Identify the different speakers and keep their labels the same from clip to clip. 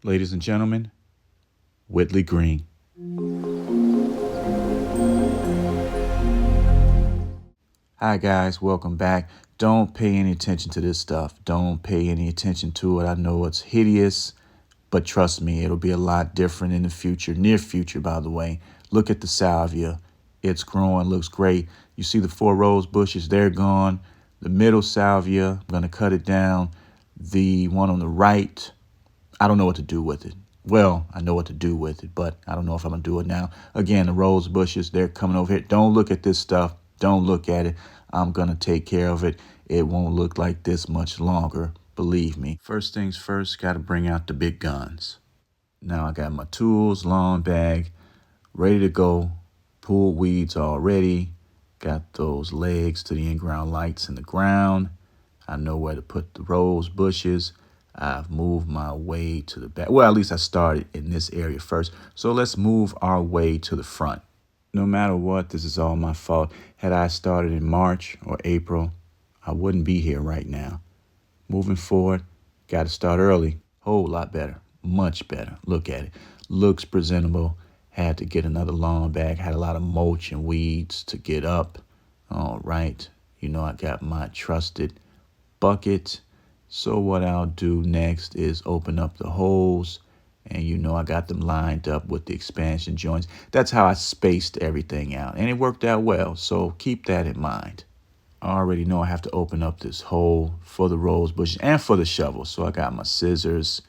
Speaker 1: Ladies and gentlemen, Whitley Green. Hi, guys. Welcome back. Don't pay any attention to this stuff. Don't pay any attention to it. I know it's hideous, but trust me, it'll be a lot different in the future, near future, by the way. Look at the salvia. It's growing, looks great. You see the 4 rose bushes, they're gone. The middle salvia, I'm going to cut it down. The one on the right, I don't know what to do with it. Well, I know what to do with it, but I don't know if I'm going to do it now. Again, the rose bushes, they're coming over here. Don't look at this stuff. Don't look at it. I'm going to take care of it. It won't look like this much longer. Believe me. First things first, got to bring out the big guns. Now I got my tools, lawn bag, ready to go. Pulled weeds already. Got those legs to the in-ground lights in the ground. I know where to put the rose bushes. I've moved my way to the back. Well, at least I started in this area first. So let's move our way to the front. No matter what, this is all my fault. Had I started in March or April, I wouldn't be here right now. Moving forward, got to start early. Whole lot better. Much better. Look at it. Looks presentable. Had to get another lawn bag. Had a lot of mulch and weeds to get up. All right. I got my trusted bucket. So what I'll do next is open up the holes. And I got them lined up with the expansion joints. That's how I spaced everything out. And it worked out well. So keep that in mind. I already know I have to open up this hole for the rose bushes and for the shovel. So I got my scissors,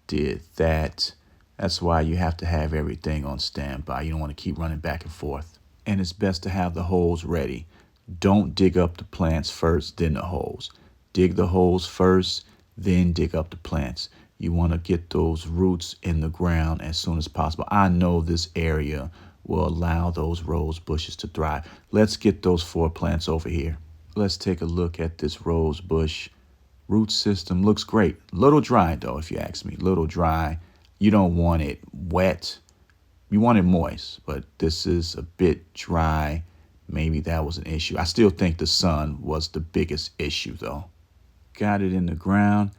Speaker 1: did that. That's why you have to have everything on standby. You don't want to keep running back and forth. And it's best to have the holes ready. Don't dig up the plants first, then the holes. Dig the holes first, then dig up the plants. You want to get those roots in the ground as soon as possible. I know this area will allow those rose bushes to thrive. Let's get those 4 plants over here. Let's take a look at this rose bush. Root system looks great. Little dry though, if you ask me. Little dry. You don't want it wet. You want it moist, but this is a bit dry. Maybe that was an issue. I still think the sun was the biggest issue though. Got it in the ground.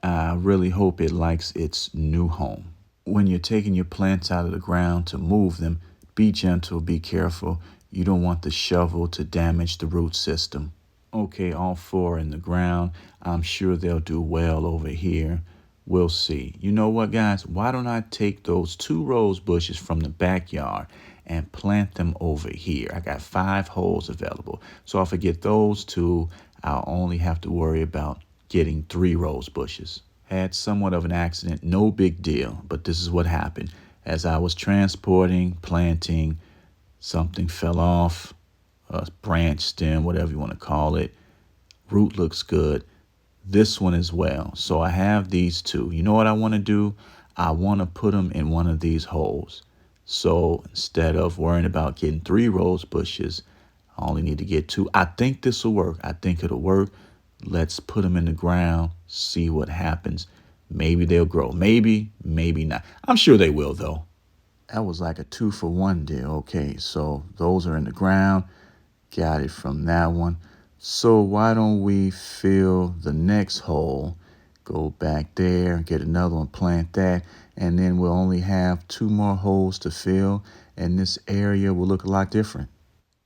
Speaker 1: I really hope it likes its new home. When you're taking your plants out of the ground to move them, be gentle, be careful. You don't want the shovel to damage the root system. Okay, all 4 in the ground. I'm sure they'll do well over here. We'll see. You know what, guys? Why don't I take those 2 rose bushes from the backyard and plant them over here? I got 5 holes available. So if I get those 2, I'll only have to worry about getting 3 rose bushes. Had somewhat of an accident, no big deal, but this is what happened. As I was transporting, planting, something fell off, a branch, stem, whatever you want to call it. Root looks good. This one as well. So I have these 2. You know what I want to do? I want to put them in one of these holes. So instead of worrying about getting 3 rose bushes, I only need to get 2. I think this will work. I think it'll work. Let's put them in the ground, see what happens. Maybe they'll grow. Maybe, maybe not. I'm sure they will, though. That was like a 2-for-1 deal. Okay, so those are in the ground. Got it from that one. So why don't we fill the next hole? Go back there, get another one, plant that, and then we'll only have 2 more holes to fill, and this area will look a lot different.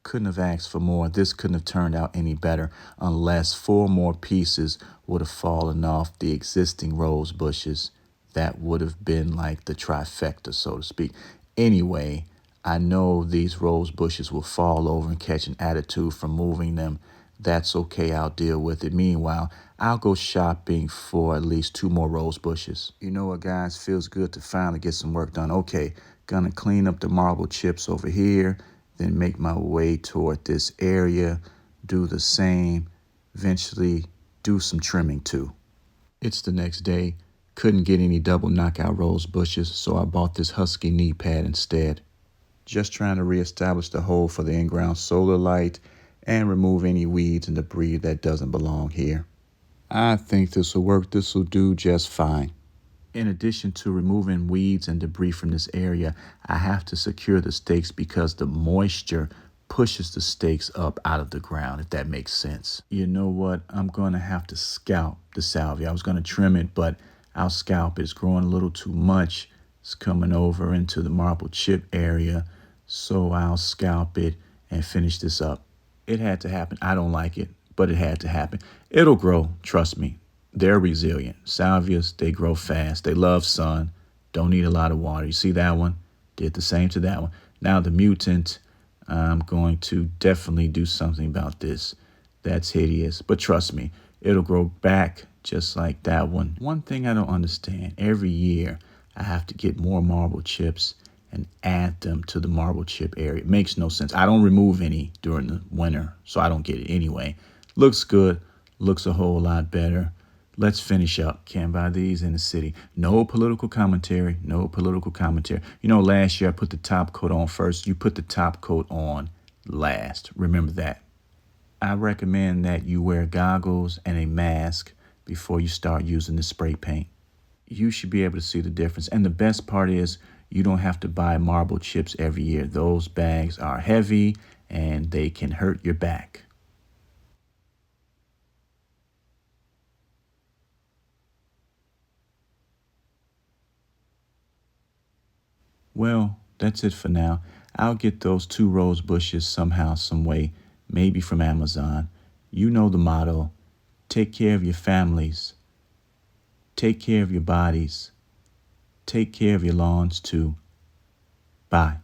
Speaker 1: Couldn't have asked for more. This couldn't have turned out any better unless 4 more pieces would have fallen off the existing rose bushes. That would have been like the trifecta, so to speak. Anyway, I know these rose bushes will fall over and catch an attitude from moving them. That's okay, I'll deal with it. Meanwhile, I'll go shopping for at least 2 more rose bushes. You know what, guys? Feels good to finally get some work done. Okay, gonna clean up the marble chips over here, then make my way toward this area, do the same, eventually do some trimming too. It's the next day. Couldn't get any double knockout rose bushes, so I bought this Husky knee pad instead. Just trying to reestablish the hole for the in-ground solar light and remove any weeds and debris that doesn't belong here. I think this will work. This will do just fine. In addition to removing weeds and debris from this area, I have to secure the stakes because the moisture pushes the stakes up out of the ground, if that makes sense. You know what? I'm going to have to scalp the salvia. I was going to trim it, but I'll scalp it. It's growing a little too much. It's coming over into the marble chip area. So I'll scalp it and finish this up. It had to happen. I don't like it, but it had to happen. It'll grow. Trust me. They're resilient. Salvias, they grow fast. They love sun. Don't need a lot of water. You see that one? Did the same to that one. Now the mutant, I'm going to definitely do something about this. That's hideous. But trust me, it'll grow back just like that one. One thing I don't understand, every year I have to get more marble chips and add them to the marble chip area. It makes no sense. I don't remove any during the winter, so I don't get it anyway. Looks good. Looks a whole lot better. Let's finish up. Can't buy these in the city. No political commentary. No political commentary. You know, last year I put the top coat on first. You put the top coat on last. Remember that. I recommend that you wear goggles and a mask before you start using the spray paint. You should be able to see the difference. And the best part is you don't have to buy marble chips every year. Those bags are heavy and they can hurt your back. Well, that's it for now. I'll get those 2 rose bushes somehow, some way, maybe from Amazon. You know the motto. Take care of your families. Take care of your bodies. Take care of your lawns too. Bye.